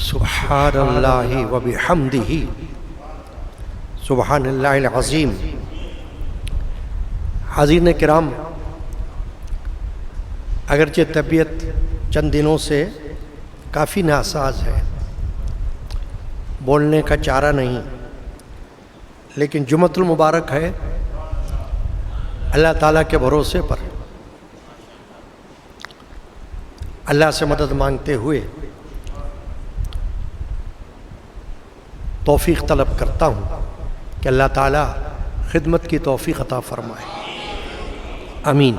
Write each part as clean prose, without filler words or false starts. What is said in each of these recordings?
سبحان اللہ و بحمدہ سبحان اللہ العظیم۔ حاضرین کرام، اگرچہ طبیعت چند دنوں سے کافی ناساز ہے، بولنے کا چارہ نہیں، لیکن جمعۃ المبارک ہے، اللہ تعالیٰ کے بھروسے پر اللہ سے مدد مانگتے ہوئے توفیق طلب کرتا ہوں کہ اللہ تعالیٰ خدمت کی توفیق عطا فرمائے، آمین۔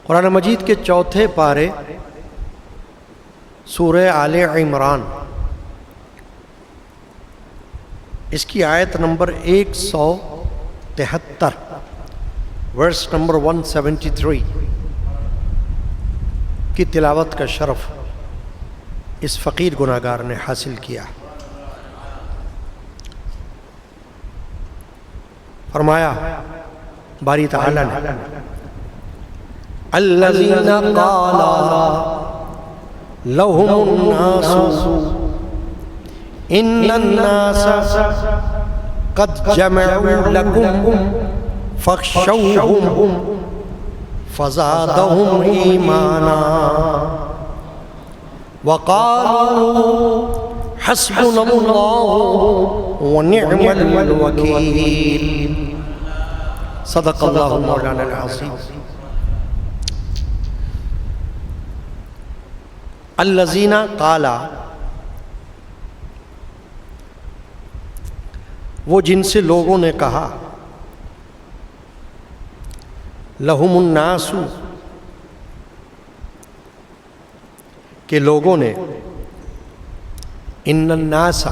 قرآن مجید کے چوتھے پارے سورہ آل عمران، اس کی آیت نمبر 173، ورس نمبر 173 کی تلاوت کا شرف اس فقیر گناہگار نے حاصل کیا۔ فرمایا باری تعالیٰ نے، الذین قال لهم الناس ان الناس قد جمعوا لكم فاخشوهم فزادهم ایمانا وقالوا حسبنا اللہ ونعم الوکیل۔ صدق اللہ مولانا العظیم۔ الذین قال، وہ جن سے لوگوں نے کہا، لہم الناس، کہ لوگوں نے، ان الناس،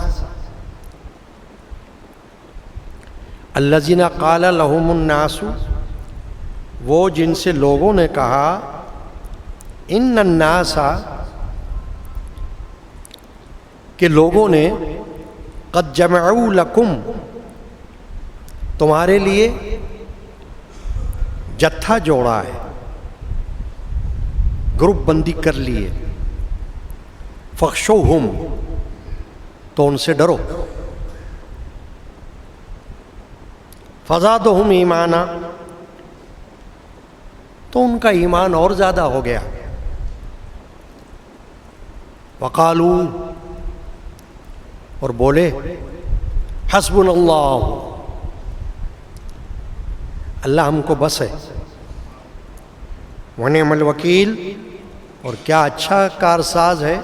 الذین قال لہم الناس، وہ جن سے لوگوں نے کہا، ان الناس، کہ لوگوں نے، قد جمعوا لکم، تمہارے لیے جتھا جوڑا ہے، گروپ بندی کر لیے، فخشوہم، تو ان سے ڈرو، فزادہم ایمانا، تو ان کا ایمان اور زیادہ ہو گیا، وقالو، اور بولے، حسبنا اللہ، اللہ ہم کو بس ہے، ونعم الوکیل، اور کیا اچھا کارساز ہے۔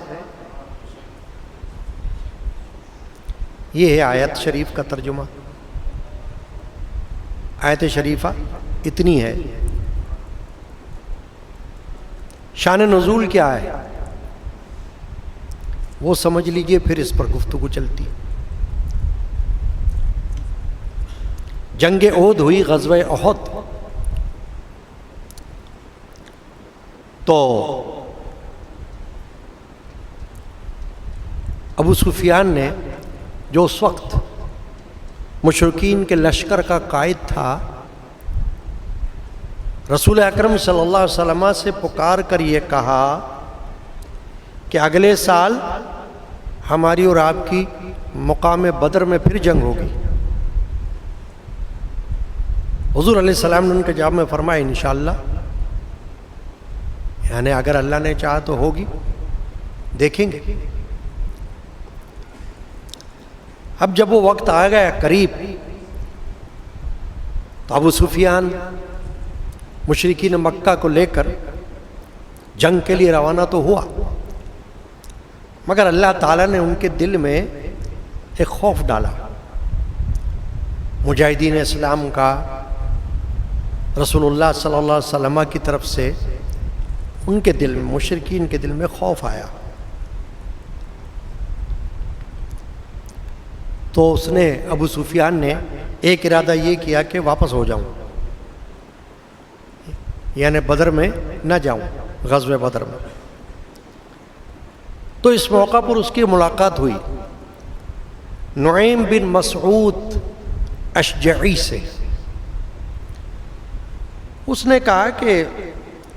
یہ ہے آیت شریف کا ترجمہ۔ آیت شریفہ اتنی ہے۔ شان نزول کیا ہے وہ سمجھ لیجئے، پھر اس پر گفتگو چلتی۔ جنگ احد ہوئی، غزوہ احد، تو ابو سفیان نے، جو اس وقت مشرکین کے لشکر کا قائد تھا، رسول اکرم صلی اللہ علیہ وسلم سے پکار کر یہ کہا کہ اگلے سال ہماری اور آپ کی مقام بدر میں پھر جنگ ہوگی۔ حضور علیہ السلام نے ان کے جواب میں فرمایا، انشاءاللہ، یعنی اگر اللہ نے چاہا تو ہوگی، دیکھیں گے۔ اب جب وہ وقت آ گیا قریب، تو ابو سفیان مشرکین مکہ کو لے کر جنگ کے لیے روانہ تو ہوا، مگر اللہ تعالیٰ نے ان کے دل میں ایک خوف ڈالا، مجاہدین اسلام کا، رسول اللہ صلی اللہ علیہ وسلم کی طرف سے ان کے دل میں، مشرکین کے دل میں خوف آیا۔ تو اس نے، ابو سفیان نے ایک ارادہ یہ کیا کہ واپس ہو جاؤں، یعنی بدر میں نہ جاؤں، غزوہ بدر میں۔ تو اس موقع پر اس کی ملاقات ہوئی نعیم بن مسعود اشجعی سے۔ اس نے کہا کہ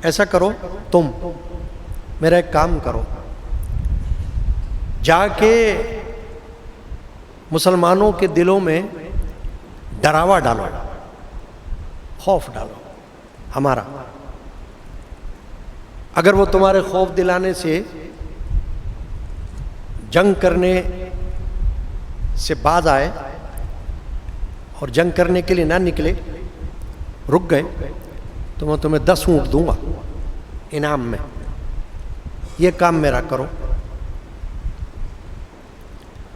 ایسا کرو، تم میرا ایک کام کرو، جا کے مسلمانوں کے دلوں میں ڈراوا ڈالو، خوف ڈالو ہمارا۔ اگر وہ تمہارے خوف دلانے سے جنگ کرنے سے باز آئے اور جنگ کرنے کے لیے نہ نکلے، رک گئے، تو میں تمہیں 10 اونٹ دوں گا انعام میں، یہ کام میرا کرو۔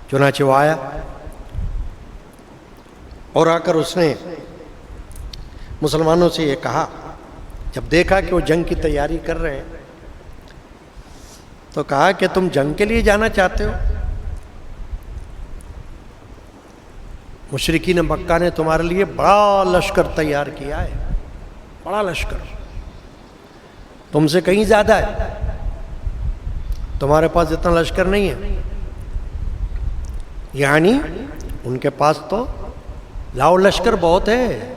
چنانچہ وہ آیا اور آ کر اس نے مسلمانوں سے یہ کہا، جب دیکھا کہ وہ جنگ کی تیاری کر رہے ہیں تو کہا کہ تم جنگ کے لیے جانا چاہتے ہو؟ مشرکین مکہ نے تمہارے لیے بڑا لشکر تیار کیا ہے، بڑا لشکر، تم سے کہیں زیادہ ہے، تمہارے پاس اتنا لشکر نہیں ہے۔ یعنی ان کے پاس تو لاؤ لشکر بہت ہے،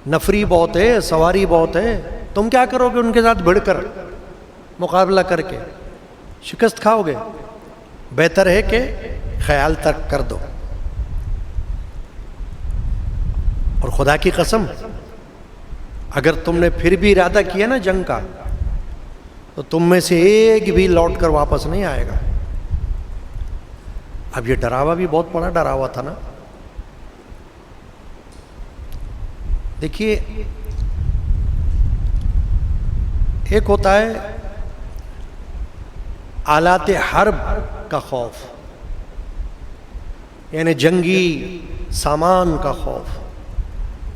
نفری بہت ہے، سواری بہت ہے، تم کیا کرو گے ان کے ساتھ بھڑ کر مقابلہ کر کے؟ شکست کھاؤ گے، بہتر ہے کہ خیال ترک کر دو۔ اور خدا کی قسم اگر تم نے پھر بھی ارادہ کیا نا جنگ کا، تو تم میں سے ایک بھی لوٹ کر واپس نہیں آئے گا۔ اب یہ ڈراوا بھی بہت بڑا ڈراوا تھا نا۔ دیکھیے، ایک ہوتا ہے آلات حرب کا خوف، یعنی جنگی سامان کا خوف،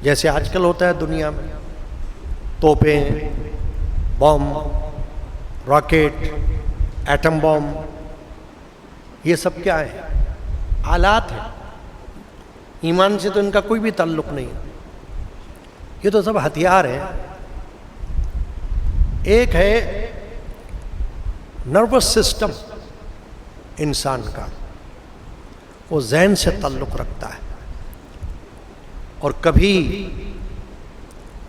جیسے آج کل ہوتا ہے دنیا میں، توپیں، بم، راکٹ، ایٹم بم، یہ سب کیا ہے؟ آلات ہیں، ایمان سے تو ان کا کوئی بھی تعلق نہیں ہے، یہ تو سب ہتھیار ہیں۔ ایک ہے نروس سسٹم انسان کا، وہ ذہن سے تعلق رکھتا ہے، اور کبھی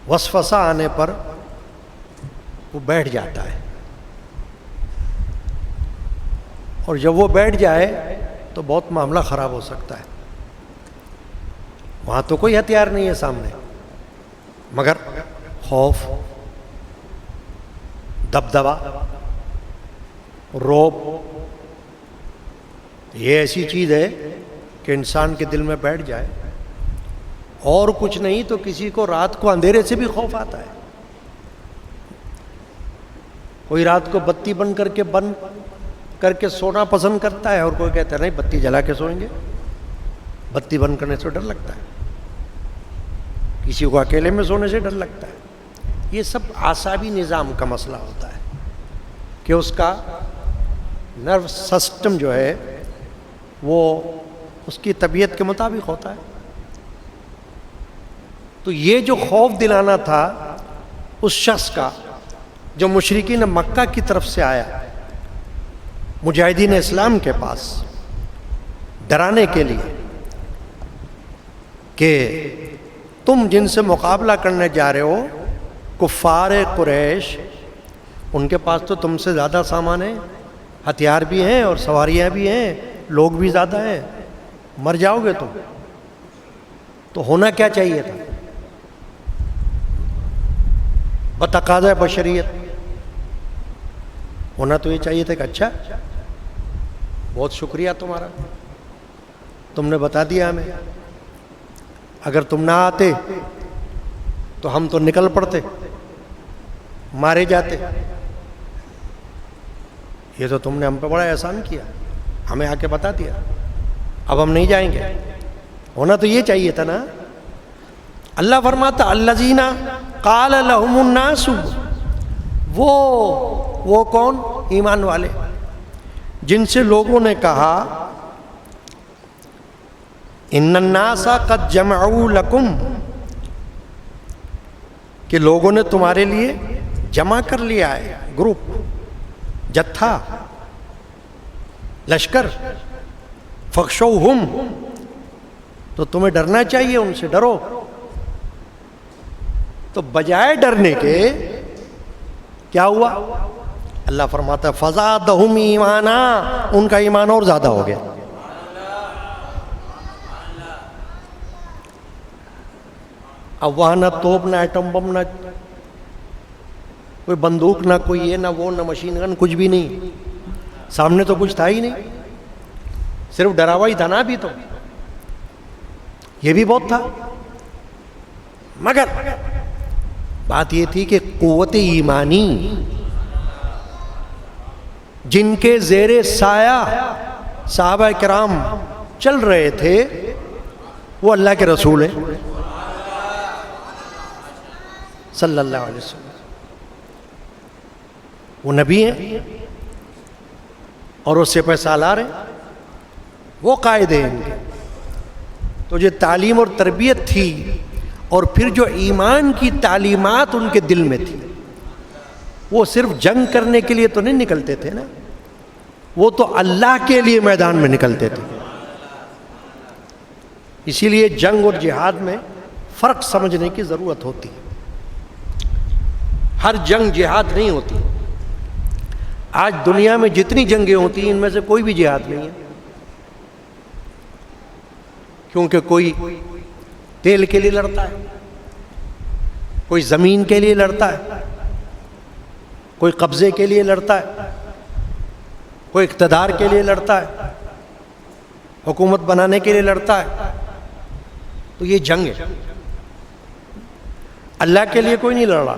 وسوسہ آنے پر وہ بیٹھ جاتا ہے، اور جب وہ بیٹھ جائے تو بہت معاملہ خراب ہو سکتا ہے۔ وہاں تو کوئی ہتھیار نہیں ہے سامنے، مگر خوف، دبدبا، رعب، یہ ایسی چیز ہے کہ انسان کے دل میں بیٹھ جائے، اور کچھ نہیں تو کسی کو رات کو اندھیرے سے بھی خوف آتا ہے۔ کوئی رات کو بتی بند کر کے سونا پسند کرتا ہے، اور کوئی کہتا ہے نہیں بتی جلا کے سوئیں گے، بتی بند کرنے سے ڈر لگتا ہے، کسی کو اکیلے میں سونے سے ڈر لگتا ہے۔ یہ سب اعصابی نظام کا مسئلہ ہوتا ہے کہ اس کا نرو سسٹم جو ہے وہ اس کی طبیعت کے مطابق ہوتا ہے۔ تو یہ جو خوف دلانا تھا اس شخص کا جو مشرکین مکہ کی طرف سے آیا مجاہدین اسلام کے پاس ڈرانے کے لیے کہ تم جن سے مقابلہ کرنے جا رہے ہو کفار قریش، ان کے پاس تو تم سے زیادہ سامان ہے، ہتھیار بھی ہیں اور سواریاں بھی ہیں، لوگ بھی زیادہ ہیں، مر جاؤ گے تم۔ تو ہونا کیا چاہیے تھا؟ بتقاضۂ بشریت ہونا تو یہ چاہیے تھا کہ اچھا بہت شکریہ تمہارا، تم نے بتا دیا ہمیں، اگر تم نہ آتے تو ہم تو نکل پڑتے، مارے جاتے۔ یہ تو تم نے ہم پہ بڑا احسان کیا، ہمیں آ کے بتا دیا، اب ہم نہیں جائیں گے۔ ہونا تو یہ چاہیے تھا نا۔ اللہ فرماتا الذین قال لهم الناس، وہ کون؟ ایمان والے، جن سے لوگوں نے کہا ان الناس قد جمعوا لکم، کہ لوگوں نے تمہارے لیے جمع کر لیا ہے، گروپ، جتھا، لشکر، فخشوہم، تو تمہیں ڈرنا چاہیے، ان سے ڈرو۔ تو بجائے ڈرنے کے کیا ہوا؟ اللہ فرماتا ہے فزادہم ایمانا، ان کا ایمان اور زیادہ ہو گیا. اب وہاں نہ توپ، نہ ایٹم بم، نہ کوئی بندوق، نہ کوئی یہ، نہ وہ، نہ مشین گن، کچھ بھی نہیں. سامنے تو کچھ تھا ہی نہیں، صرف ڈراوا ہی تھا نا. ابھی تو یہ بھی بہت تھا، مگر بات یہ تھی کہ قوت ایمانی جن کے زیر سایہ صحابہ کرام چل رہے تھے وہ اللہ کے رسول ہیں صلی اللہ علیہ وسلم. وہ نبی ہیں اور وہ سپہ سالار ہیں، وہ قائد ہیں ان کے. تو جو تعلیم اور تربیت تھی اور پھر جو ایمان کی تعلیمات ان کے دل میں تھی، وہ صرف جنگ کرنے کے لیے تو نہیں نکلتے تھے نا، وہ تو اللہ کے لیے میدان میں نکلتے تھے. اسی لیے جنگ اور جہاد میں فرق سمجھنے کی ضرورت ہوتی ہے. ہر جنگ جہاد نہیں ہوتی. آج دنیا میں جتنی جنگیں ہوتی ہیں ان میں سے کوئی بھی جہاد نہیں ہے، کیونکہ کوئی تیل کے لیے لڑتا ہے، کوئی زمین کے لیے لڑتا ہے، کوئی قبضے کے لیے لڑتا ہے، کوئی اقتدار کے لیے لڑتا ہے، حکومت بنانے کے لیے لڑتا ہے. تو یہ جنگ ہے. اللہ کے لیے کوئی نہیں لڑ رہا.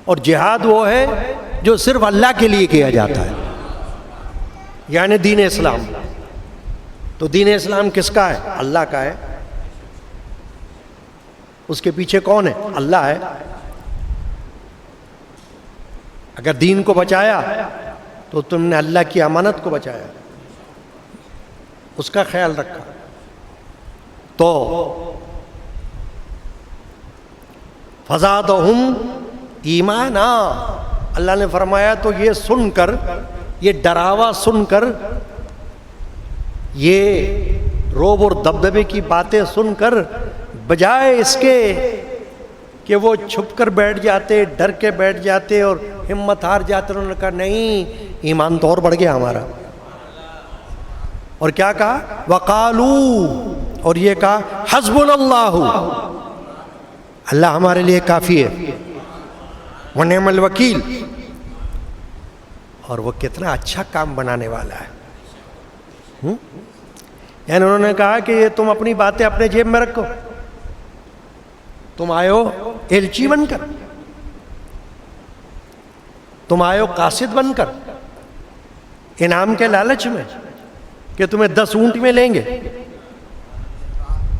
اور جہاد وہ ہے جو صرف اللہ کے لیے کیا جاتا ہے، یعنی دین اسلام. تو دین اسلام کس کا ہے؟ اللہ کا ہے. اس کے پیچھے کون ہے؟ اللہ ہے. اگر دین کو بچایا تو تم نے اللہ کی امانت کو بچایا، اس کا خیال رکھا. تو فزادہم ایمانا، اللہ نے فرمایا. تو یہ سن کر، یہ ڈراوا سن کر، یہ روب اور دبدبے کی باتیں سن کر، بجائے اس کے کہ وہ چھپ کر بیٹھ جاتے، ڈر کے بیٹھ جاتے اور ہمت ہار جاتے، انہوں نے کہا نہیں، ایمان تو اور بڑھ گیا ہمارا. اور کیا کہا؟ وقالو، اور یہ کہا حسبنا اللہ، اللہ ہمارے لیے کافی ہے، ونعم الوکیل. اور وہ کتنا اچھا کام بنانے والا ہے. یعنی انہوں نے کہا کہ یہ تم اپنی باتیں اپنے جیب میں رکھو، تم آئے ہو ایلچی بن کر، تم آئے ہو قاصد بن کر، انعام کے لالچ میں کہ تمہیں 10 اونٹ میں لیں گے.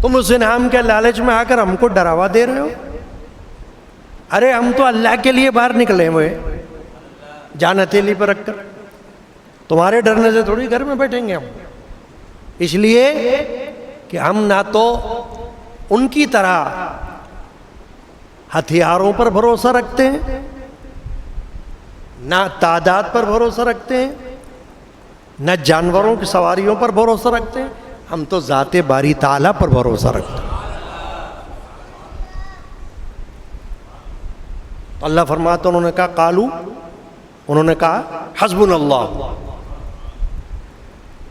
تم اس انعام کے لالچ میں آ کر ہم کو ڈراوا دے رہے ہو. ارے ہم تو اللہ کے لیے باہر نکلے ہوئے، جان ہتھیلی پر رکھ کر. تمہارے ڈرنے سے تھوڑی گھر میں بیٹھیں گے ہم. اس لیے کہ ہم نہ تو ان کی طرح ہتھیاروں پر بھروسہ رکھتے ہیں، نہ تعداد پر بھروسہ رکھتے ہیں، نہ جانوروں کی سواریوں پر بھروسہ رکھتے ہیں. ہم تو ذات باری تعالیٰ پر بھروسہ رکھتے ہیں. اللہ فرماتا، انہوں نے کہا قالو، انہوں نے کہا حسبنا اللہ،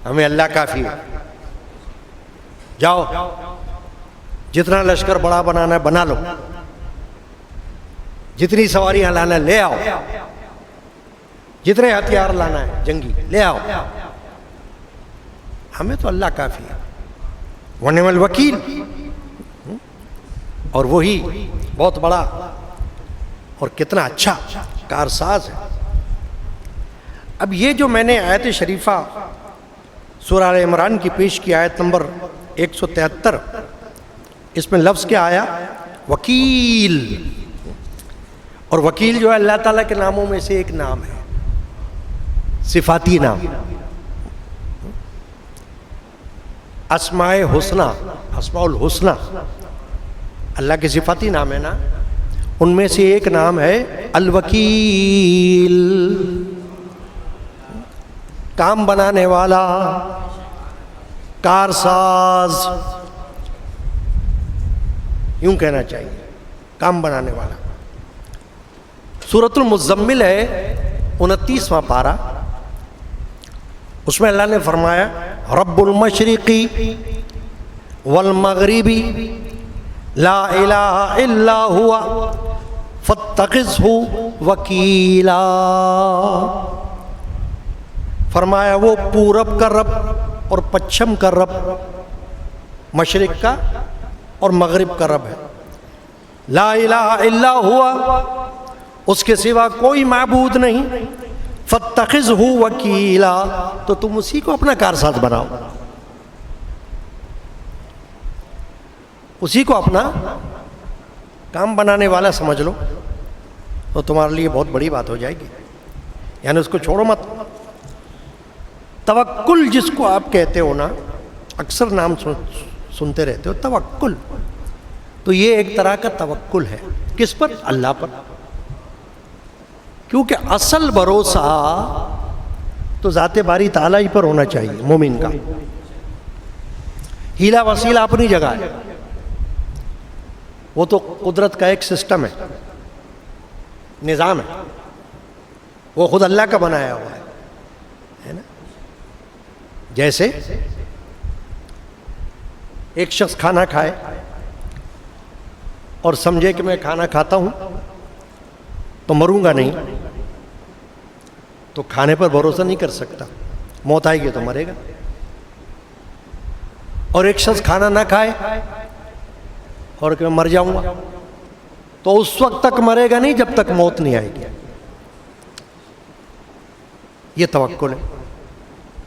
ہمیں اللہ کافی ہے. جاؤ جتنا لشکر بڑا بنانا ہے بنا لو، جتنی سواریاں لانا ہے لے آؤ، جتنے ہتھیار لانا ہے جنگی لے آؤ، ہمیں تو اللہ کافی ہے، ونعم الوکیل. اور وہی بہت بڑا اور کتنا اچھا کارساز ہے. اب یہ جو میں نے آیت شریفہ سورہ آل عمران کی پیش کی، آیت نمبر 173، اس میں لفظ کیا آیا؟ وکیل. اور وکیل جو ہے اللہ تعالیٰ کے ناموں میں سے ایک نام ہے، صفاتی نام. اسماء حسنہ، اسماء الحسنہ اللہ کے صفاتی نام ہے نا، ان میں سے ایک نام ہے الوکیل، کام بنانے والا، کارساز، یوں کہنا چاہیے، کام بنانے والا. سورۃ المزمل ہے، 29واں پارہ، اس میں اللہ نے فرمایا رب المشرقی والمغربی لا الہ الا ہوا فاتخذہ وکیلا۔ فرمایا وہ پورب کا رب اور پچھم کا رب، مشرق کا اور مغرب کا رب ہے، لا الہ الا ہوا، اس کے سوا کوئی معبود نہیں، فاتخذہ وکیلا، تو تم اسی کو اپنا کارساز بناؤ، اسی کو اپنا کام بنانے والا سمجھ لو، تو تمہارے لیے بہت بڑی بات ہو جائے گی، یعنی اس کو چھوڑو مت۔ توکل جس کو آپ کہتے ہو نا، اکثر نام سنتے رہتے ہو توکل، تو یہ ایک طرح کا توکل ہے، کس پر؟ اللہ پر، کیونکہ اصل بھروسہ تو ذات باری تعالیٰ ہی پر ہونا چاہیے مومن کا۔ ہیلا وسیلہ اپنی جگہ ہے، وہ تو قدرت کا ایک سسٹم ہے، نظام ہے، وہ خود اللہ کا بنایا ہوا ہے نا۔ جیسے ایک شخص کھانا کھائے اور سمجھے کہ میں کھانا کھاتا ہوں تو مروں گا نہیں، تو کھانے پر بھروسہ نہیں کر سکتا، موت آئے گی تو مرے گا۔ اور ایک شخص کھانا نہ کھائے اور کہ میں مر جاؤں گا، تو اس وقت تک مرے گا نہیں جب تک موت نہیں آئے گی۔ یہ توکل ہے،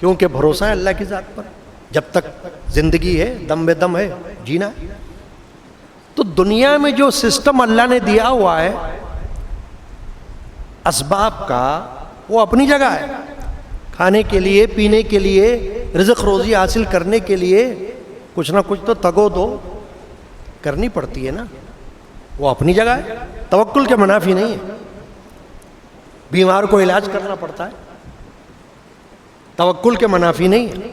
کیونکہ بھروسہ ہے اللہ کی ذات پر، جب تک زندگی ہے، دم بے دم ہے، جینا۔ تو دنیا میں جو سسٹم اللہ نے دیا ہوا ہے اسباب کا، وہ اپنی جگہ ہے، کھانے کے لیے، پینے کے لیے، رزق روزی حاصل کرنے کے لیے کچھ نہ کچھ تو تگ و دو کرنی پڑتی ہے نا، وہ اپنی جگہ ہے، توکل کے منافی نہیں ہے۔ بیمار کو علاج کرنا پڑتا ہے، توکل کے منافی نہیں ہے۔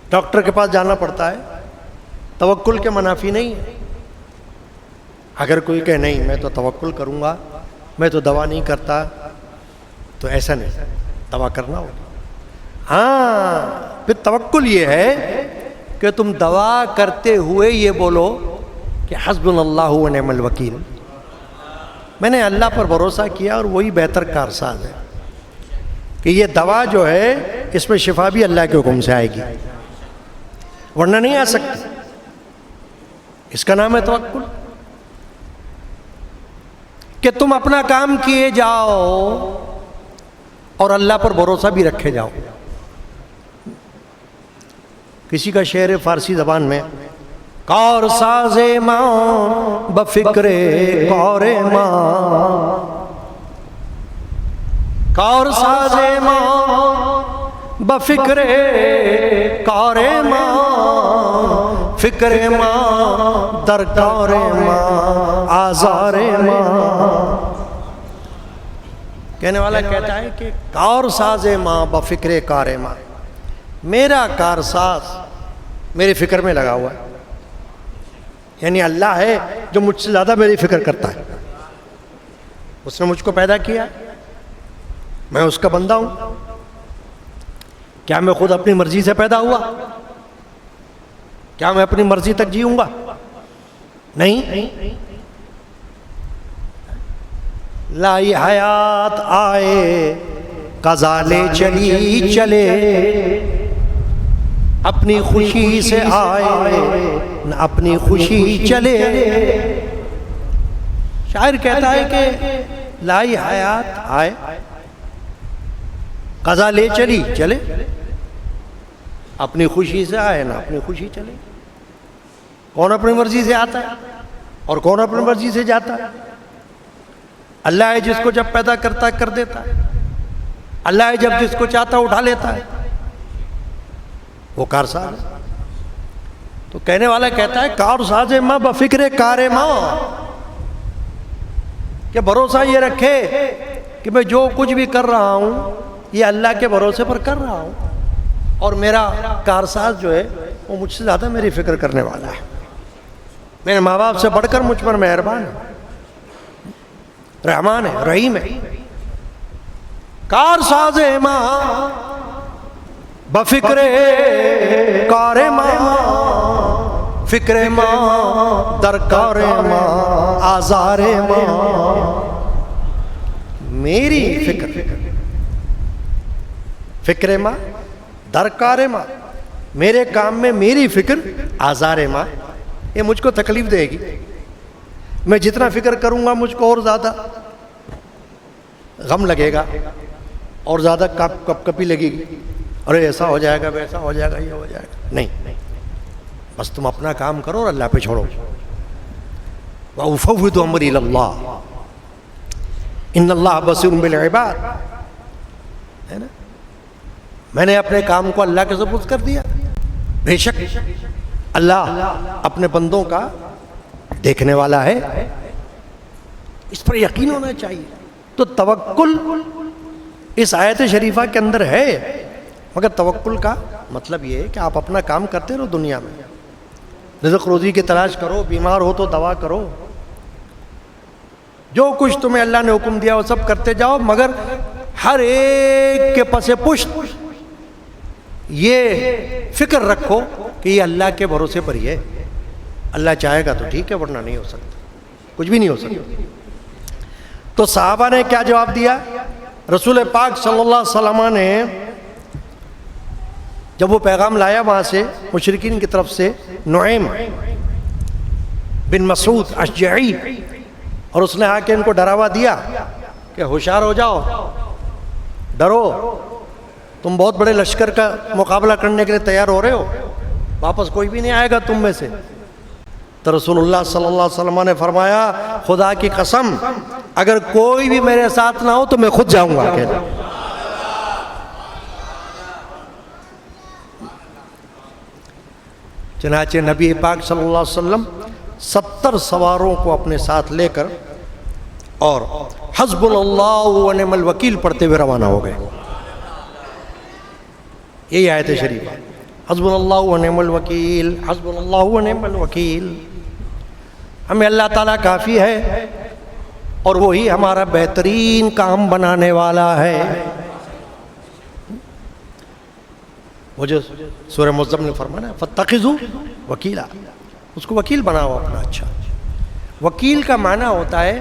ڈاکٹر کے پاس جانا پڑتا ہے، توکل کے منافی نہیں ہے۔ اگر کوئی کہے نہیں میں تو توکل کروں گا، میں تو دوا نہیں کرتا، تو ایسا نہیں، دوا کرنا ہوگا۔ ہاں، پھر توکل یہ ہے کہ تم دوا کرتے ہوئے یہ بولو کہ حسبنا اللہ و نعم الوکیل، میں نے اللہ پر بھروسہ کیا اور وہی بہتر کارساز ہے، کہ یہ دوا جو ہے اس میں شفا بھی اللہ کے حکم سے آئے گی، ورنہ نہیں آ سکتی۔ اس کا نام ہے توکل، کہ تم اپنا کام کیے جاؤ اور اللہ پر بھروسہ بھی رکھے جاؤ۔ کسی کا شعر ہے فارسی زبان میں، کار ساز ماں بفکر کار ماں، کار ساز ماں بفکر کار ماں، فکر ماں درکار ماں آزار ماں۔ کہنے والا کہتا ہے کہ کار ساز ماں بفکر کار ماں، میرا کارساز میری فکر میں لگا ہوا ہے، یعنی اللہ ہے جو مجھ سے زیادہ میری فکر کرتا ہے، اس نے مجھ کو پیدا کیا، میں اس کا بندہ ہوں۔ کیا میں خود اپنی مرضی سے پیدا ہوا؟ کیا میں اپنی مرضی تک جیوں گا؟ نہیں۔ لائی حیات آئے قضا لے چلی چلے، اپنی خوشی سے آئے نہ اپنی خوشی چلے۔ شاعر کہتا ہے کہ لائی حیات آئے قضا لے چلی چلے، اپنی خوشی سے آئے نہ اپنی خوشی چلے۔ کون اپنی مرضی سے آتا ہے اور کون اپنی مرضی سے جاتا ہے؟ اللہ ہے جس کو جب پیدا کرتا ہے کر دیتا ہے، اللہ ہے جب جس کو چاہتا اٹھا لیتا ہے، وہ کارساز ہے۔ تو کہنے والا کہتا ہے کارساز ماں بفکر کار ماں، کہ بھروسہ یہ رکھے کہ میں جو کچھ بھی کر رہا ہوں یہ اللہ کے بھروسے پر کر رہا ہوں، اور میرا کارساز جو ہے وہ مجھ سے زیادہ میری فکر کرنے والا ہے، میرے ماں باپ سے بڑھ کر مجھ پر مہربان ہے، رحمان ہے، رحیم ہے، کار ساز ماں بفکر کار ماں، فکر ماں درکار ماں آزار ماں، میری فکر، فکر ماں درکار ماں، میرے کام میں میری فکر آزار ماں، یہ مجھ کو تکلیف دے گی، میں جتنا فکر کروں گا مجھ کو اور زیادہ غم لگے گا، اور زیادہ کپ کپی لگے گی، ارے ایسا ہو جائے گا ویسا ہو جائے گا یہ ہو جائے گا، نہیں، بس تم اپنا کام کرو اور اللہ پہ چھوڑو۔ وَأُفَوِّضُ أَمْرِي إِلَى اللَّهِ إِنَّ اللَّهَ بَصِيرٌ بِالْعِبَادِ، ہے نا، میں نے اپنے کام کو اللہ کے سپرد کر دیا، بے شک اللہ اپنے بندوں کا دیکھنے والا ہے، اس پر یقین ہونا چاہیے۔ تو توکل اس آیت شریفہ کے اندر ہے، مگر توکل کا مطلب یہ ہے کہ آپ اپنا کام کرتے رہو، دنیا میں رزق روزی کی تلاش کرو، بیمار ہو تو دوا کرو، جو کچھ تمہیں اللہ نے حکم دیا وہ سب کرتے جاؤ، مگر ہر ایک کے پس پشت یہ فکر رکھو کہ یہ اللہ کے بھروسے پر ہی ہے، اللہ چاہے گا تو ٹھیک ہے ورنہ نہیں ہو سکتا، کچھ بھی نہیں ہو سکتا۔ تو صحابہ نے کیا جواب دیا؟ رسول پاک صلی اللہ علیہ وسلم نے جب وہ پیغام لایا وہاں سے مشرکین کی طرف سے، نعیم بن مسعود اشجعی، اور اس نے آ کے ان کو ڈراوا دیا کہ ہوشیار ہو جاؤ، ڈرو، تم بہت بڑے لشکر کا مقابلہ کرنے کے لیے تیار ہو رہے ہو، واپس کوئی بھی نہیں آئے گا تم میں سے۔ تو رسول اللہ صلی اللہ علیہ وسلم نے فرمایا خدا کی قسم اگر کوئی بھی میرے ساتھ نہ ہو تو میں خود جاؤں گا اکیلا۔ چنانچہ نبی پاک صلی اللہ علیہ وسلم 70 سواروں کو اپنے ساتھ لے کر اور حسبنا اللہ ونعم الوکیل پڑھتے ہوئے روانہ ہو گئے۔ یہی آیت شریف ہے، حسبنا اللہ ونعم الوکیل، حسبنا اللہ ونعم الوکیل، ہمیں اللہ تعالیٰ کافی ہے اور وہی ہمارا بہترین کام بنانے والا ہے۔ وہ جو سورہ مزمل نے فرمایا فاتخذوا وکیلا، اس کو وکیل بناؤ اپنا۔ اچھا، وکیل کا معنی ہوتا ہے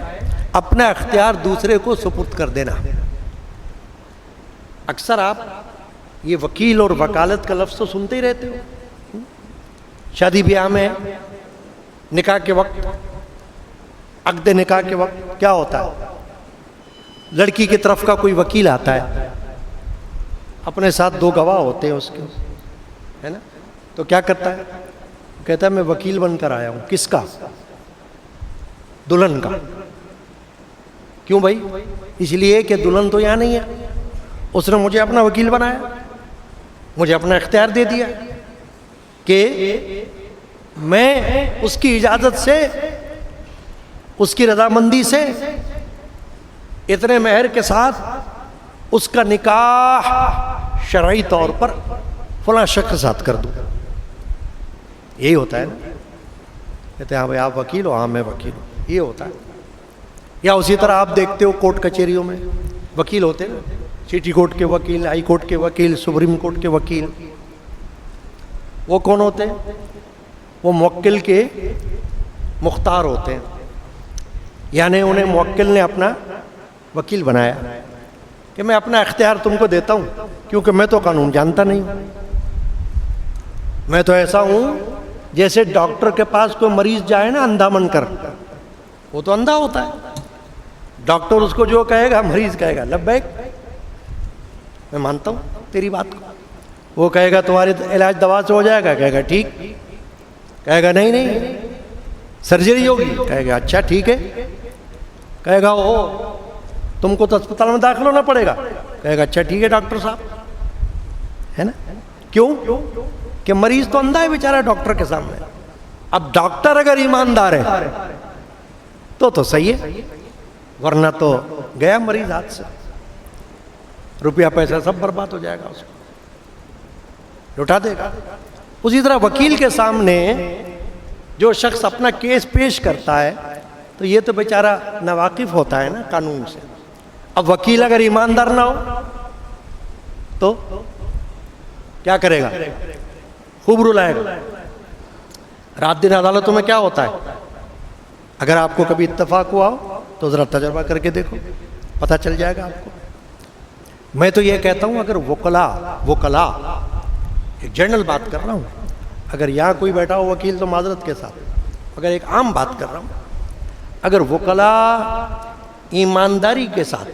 اپنا اختیار دوسرے کو سپرد کر دینا۔ اکثر آپ یہ وکیل اور وکالت کا لفظ تو سنتے ہی رہتے ہو، شادی بیاہ میں نکاح کے وقت، عقد نکاح کے وقت کیا ہوتا ہے؟ لڑکی کی طرف کا کوئی وکیل آتا ہے، اپنے ساتھ 2 گواہ ہوتے ہیں اس کے، ہے نا، تو کیا کرتا ہے؟ کہتا ہے میں وکیل بن کر آیا ہوں۔ کس کا؟ دلہن کا۔ کیوں بھائی؟ اس لیے کہ دلہن تو یہاں نہیں ہے، اس نے مجھے اپنا وکیل بنایا، مجھے اپنا اختیار دے دیا کہ میں اس کی اجازت سے، اس کی رضامندی سے اتنے مہر کے ساتھ اس کا نکاح شرعی طور پر فلاں شخص کے ساتھ کر دوں۔ یہی ہوتا ہے نا، کہتے ہیں ہاں بھائی آپ وکیل ہو، ہاں میں وکیل ہوں، یہ ہوتا ہے۔ یا اسی طرح آپ دیکھتے ہو کورٹ کچہریوں میں وکیل ہوتے ہیں، سٹی کورٹ کے وکیل، ہائی کورٹ کے وکیل، سپریم کورٹ کے وکیل۔ وہ کون ہوتے ہیں؟ وہ موکل کے مختار ہوتے ہیں، یعنی انہیں موکل نے اپنا وکیل بنایا کہ میں اپنا اختیار تم کو دیتا ہوں، کیونکہ میں تو قانون جانتا نہیں ہوں، میں تو ایسا ہوں جیسے ڈاکٹر کے پاس کوئی مریض جائے نا اندھا من کر، وہ تو اندھا ہوتا ہے، ڈاکٹر اس کو جو کہے گا مریض کہے گا لبیک، میں مانتا ہوں تیری بات کو۔ وہ کہے گا تمہاری علاج دوا سے ہو جائے گا، کہے گا ٹھیک، کہے گا نہیں نہیں سرجری ہوگی، کہے گا اچھا ٹھیک ہے، کہے گا او تم کو تو اسپتال میں داخل ہونا پڑے گا، کہے گا اچھا ٹھیک ہے ڈاکٹر صاحب، ہے نا۔ کیوں؟ کہ مریض تو اندھا ہے بیچارہ ڈاکٹر کے سامنے۔ اب ڈاکٹر اگر ایماندار ہے تو صحیح ہے، ورنہ تو گیا مریض ہاتھ سے، روپیہ پیسہ سب برباد ہو جائے گا، اس کو لٹا دے گا۔ اسی طرح وکیل کے سامنے جو شخص اپنا کیس پیش کرتا ہے تو یہ تو بیچارہ ناواقف ہوتا ہے نا قانون سے۔ اب وکیل اگر ایماندار نہ ہو تو کیا کرے گا؟ خوب رلائے گا۔ رات دن عدالتوں میں کیا ہوتا ہے؟ اگر آپ کو کبھی اتفاق ہوا ہو تو ذرا تجربہ کر کے دیکھو، پتہ چل جائے گا آپ کو۔ میں تو یہ کہتا ہوں اگر وکلا ایک جنرل بات کر رہا ہوں، اگر یہاں کوئی بیٹھا ہو وکیل تو معذرت کے ساتھ، اگر ایک عام بات کر رہا ہوں، اگر وکلا ایمانداری کے ساتھ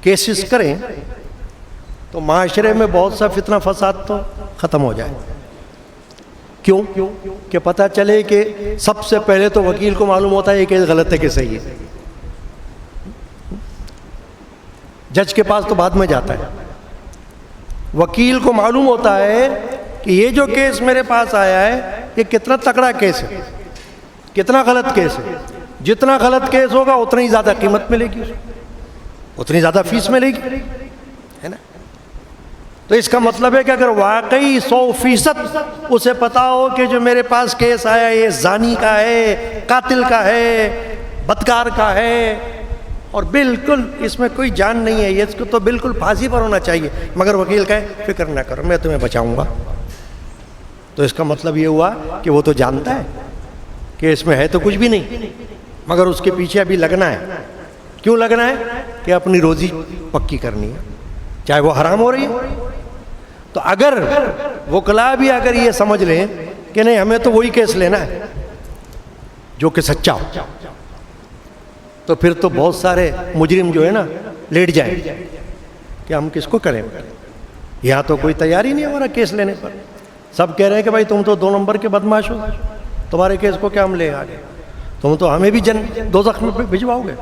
کیسز کریں تو معاشرے میں بہت سا فتنہ فساد تو ختم ہو جائے۔ کیوں کہ پتہ چلے کہ سب سے پہلے تو وکیل کو معلوم ہوتا ہے یہ کیس غلط ہے کہ صحیح ہے، جج کے پاس تو بعد میں جاتا ہے۔ وکیل کو معلوم ہوتا ہے کہ یہ جو کیس میرے پاس آیا ہے یہ کتنا تکڑا کیس ہے، کتنا غلط کیس ہے۔ جتنا غلط کیس ہوگا اتنی ہی زیادہ قیمت ملے گی، اتنی زیادہ فیس ملے گی، ہے نا؟ تو اس کا مطلب ہے کہ اگر واقعی 100% اسے پتا ہو کہ جو میرے پاس کیس آیا یہ زانی کا ہے، قاتل کا ہے، بدکار کا ہے، اور بالکل اس میں کوئی جان نہیں ہے، یہ اس کو تو بالکل پھانسی پر ہونا چاہیے، مگر وکیل کہے فکر نہ کرو میں تمہیں بچاؤں گا، تو اس کا مطلب یہ ہوا کہ وہ تو جانتا ہے کہ اس میں ہے تو کچھ بھی نہیں، مگر اس کے پیچھے ابھی لگنا ہے۔ کیوں لگنا ہے؟ کہ اپنی روزی پکی کرنی ہے، چاہے وہ حرام ہو رہی ہے۔ تو اگر وکلا بھی اگر یہ سمجھ لیں کہ نہیں ہمیں تو وہی کیس لینا ہے جو کہ سچا ہو، تو پھر تو بہت سارے مجرم جو ہے نا لیٹ جائیں کہ ہم کس کو کریں، یہاں تو کوئی تیاری نہیں ہمارا کیس لینے پر۔ سب کہہ رہے ہیں کہ بھائی تم تو 2 نمبر کے بدماش ہو، تمہارے کیس کو کیا ہم لے آگے، تم تو ہمیں بھی دوزخ میں بھجواؤ گے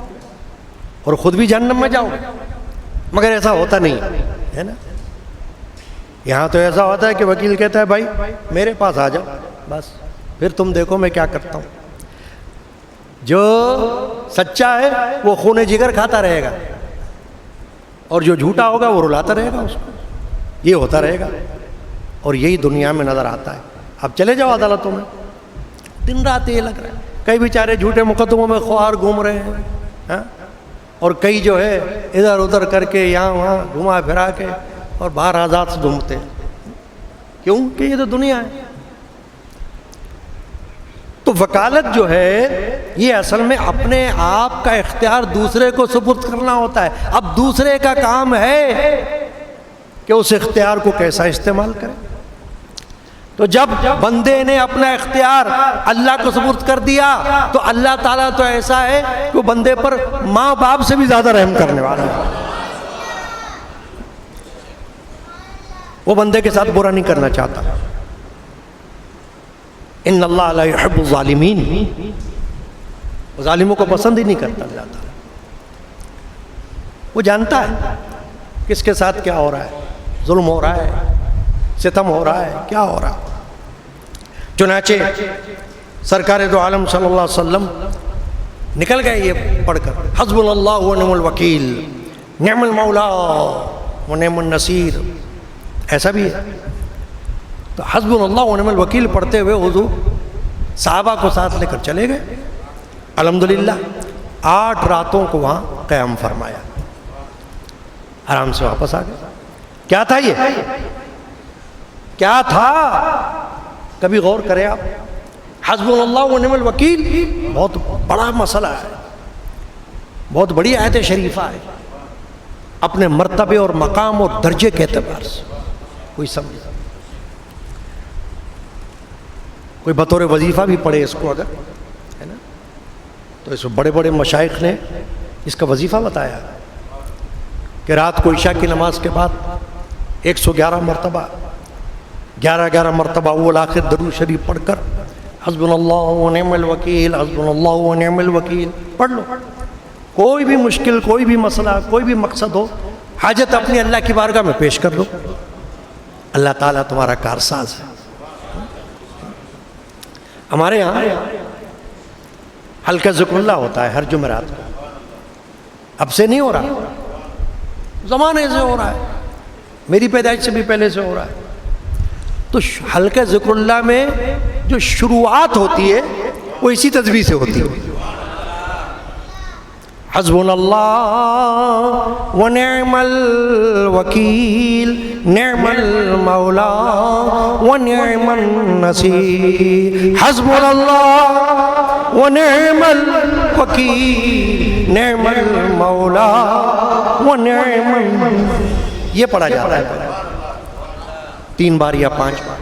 اور خود بھی جہنم میں جاؤ گے، مگر ایسا ہوتا نہیں ہے نا۔ یہاں تو ایسا ہوتا ہے کہ وکیل کہتا ہے بھائی میرے پاس آ جاؤ، بس پھر تم دیکھو میں کیا کرتا ہوں۔ جو سچا ہے وہ خون جگر کھاتا رہے گا، اور جو جھوٹا ہوگا وہ رلاتا رہے گا اس کو، یہ ہوتا رہے گا، اور یہی دنیا میں نظر آتا ہے۔ اب چلے جاؤ عدالتوں میں، دن رات یہ لگ رہا ہے، کئی بیچارے جھوٹے مقدموں میں خوار گھوم رہے ہیں، ہاں، اور کئی جو ہے ادھر ادھر کر کے یہاں وہاں گھما پھرا کے اور باہر آزاد سے گھومتے ہیں۔ کیوں کہ یہ تو دنیا ہے۔ تو وکالت جو ہے یہ اصل میں اپنے آپ کا اختیار دوسرے کو سپرد کرنا ہوتا ہے۔ اب دوسرے کا کام ہے کہ اس اختیار کو کیسا استعمال کرے۔ تو جب بندے نے اپنا اختیار اللہ کو سپرد کر دیا تو اللہ تعالیٰ تو ایسا ہے کہ وہ بندے پر ماں باپ سے بھی زیادہ رحم کرنے والا ہے، وہ بندے کے ساتھ برا نہیں کرنا چاہتا۔ ان اللہ لا يحب الظالمین، وہ ظالموں کو پسند ہی نہیں کرتا اللہ تعالیٰ۔ وہ جانتا ہے کس کے ساتھ کیا ہو رہا ہے، ظلم ہو رہا ہے، ستم ہو رہا ہے، کیا ہو رہا ہے۔ چنانچہ سرکار دو عالم صلی اللہ علیہ وسلم نکل گئے یہ پڑھ کر، حسبنا اللہ ونعم الوکیل، نعم المولا ونعم النصیر، ایسا بھی ہے۔ تو حسبنا اللہ ونعم الوکیل پڑھتے ہوئے حضور صحابہ کو ساتھ لے کر چلے گئے۔ الحمدللہ 8 راتوں کو وہاں قیام فرمایا، آرام سے واپس آ گئے۔ کیا تھا یہ؟ کیا تھا؟ کبھی غور کریں آپ۔ حسبنا اللہ ونعم الوکیل بہت بڑا مسئلہ ہے، بہت بڑی آیت شریفہ ہے، اپنے مرتبے اور مقام اور درجے کے اعتبار سے کوئی سمجھے، کوئی بطور وظیفہ بھی پڑھے اس کو اگر، ہے نا، تو اس بڑے بڑے مشائخ نے اس کا وظیفہ بتایا کہ رات کو عشاء کی نماز کے بعد 111 مرتبہ 11 مرتبہ اول آخر درود شریف پڑھ کر حسبنا اللہ ونعم الوکیل، حسبنا اللہ ونعم الوکیل پڑھ لو۔ کوئی بھی مشکل، کوئی بھی مسئلہ، کوئی بھی مقصد ہو، حاجت اپنی اللہ کی بارگاہ میں پیش کر لو، اللہ تعالیٰ تمہارا کارساز ہے۔ ہمارے یہاں حلقہ ذکر اللہ ہوتا ہے ہر جمعرات کو، اب سے نہیں ہو رہا، زمانے سے ہو رہا ہے، میری پیدائش سے بھی پہلے سے ہو رہا ہے۔ تو حلقہ ذکر اللہ میں جو شروعات ہوتی ہے وہ اسی تسبیح سے ہوتی ہے۔ حسبنا اللہ ونعم الوکیل نعم المولا ونعم النصیر حسبنا اللہ ونعم الوکیل نعم المولا ونعم یہ پڑھا جاتا ہے 3 بار یا 5 بار.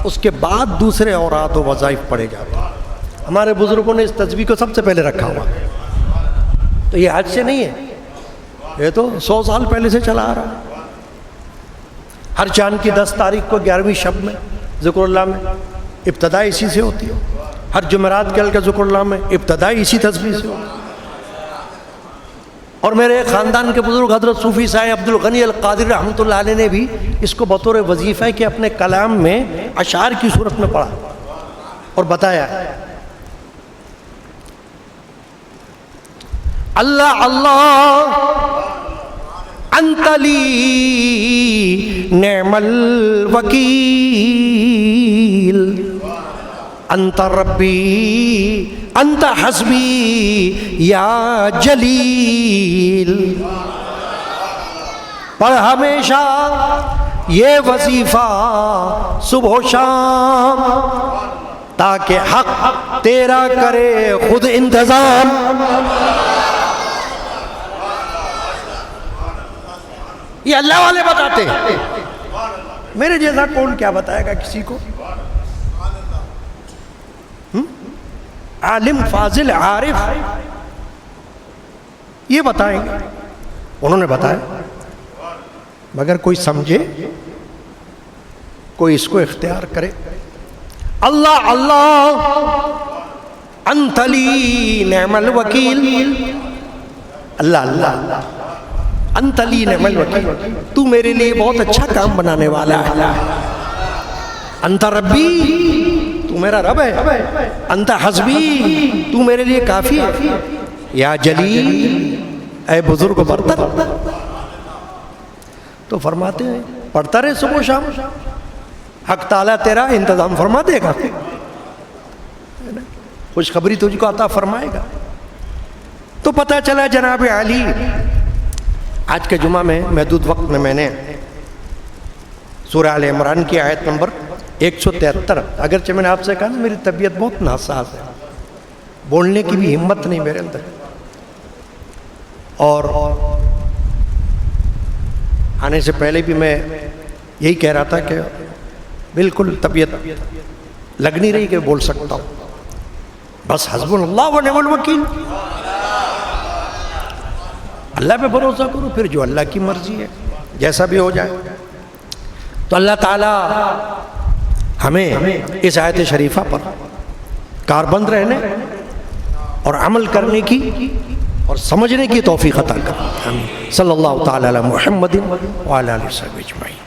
اس کے بعد دوسرے اوراد و وظائف پڑھے جاتے ہیں. ہمارے بزرگوں نے اس تسبیح کو سب سے پہلے رکھا ہوا. تو یہ آج سے نہیں ہے, یہ تو 100 سال پہلے سے چلا آ رہا ہے. ہر چاند کی 10 تاریخ کو 11ویں شب میں ذکر اللہ میں ابتدا اسی سے ہوتی ہے. ہر جمعرات کے ہلکے ذکر اللہ میں ابتدا اسی تسبیح سے ہوتی ہے. اور میرے خاندان کے بزرگ حضرت صوفی صاحب عبد الغنی القادری رحمۃ اللہ علیہ نے بھی اس کو بطور وظیفہ کے اپنے کلام میں اشعار کی صورت میں پڑھا اور بتایا. اللہ اللہ انت لی نعم الوکیل انت ربی انت حسبی یا جلیل. پر ہمیشہ یہ وظیفہ صبح و شام تاکہ حق تیرا کرے خود انتظام. یہ اللہ والے بتاتے ہیں, میرے جیسا کون کیا بتائے گا کسی کو؟ عالم فاضل عارف یہ بتائیں گے, انہوں نے بتایا. مگر کوئی سمجھے, کوئی اس کو اختیار کرے. اللہ اللہ انت لی نعم الوکیل, اللہ اللہ انت لی نعم الوکیل, تو میرے لیے بہت اچھا کام بنانے والا ہے. انت ربی, تو میرا رب ہے. انت حسبی, تو میرے لیے کافی ہے. یا جلیل, اے بزرگ برتر. تو فرماتے ہیں پڑھتا رہے صبح و شام, حق تعالیٰ تیرا انتظام فرما دے گا, خوشخبری تجھ کو عطا فرمائے گا. تو پتہ چلا جناب علی, آج کے جمعہ میں محدود وقت میں نے سورہ آل عمران کی آیت نمبر 173, اگرچہ میں نے آپ سے کہا نا میری طبیعت بہت ناساز ہے, بولنے کی بھی ہمت نہیں میرے اندر, اور آنے سے پہلے بھی میں یہی کہہ رہا تھا کہ بالکل طبیعت لگ نہیں رہی کہ بول سکتا ہوں. بس حسبنا اللہ ونعم الوکیل, اللہ پہ بھروسہ کرو, پھر جو اللہ کی مرضی ہے جیسا بھی ہو جائے. تو اللہ تعالیٰ ہمیں اس آیت شریفہ پر کاربند رہنے اور عمل کرنے کی اور سمجھنے کی توفیق عطا کرے. صلی اللہ تعالی علی محمد وعلی آلہ وصحبہ اجمعین.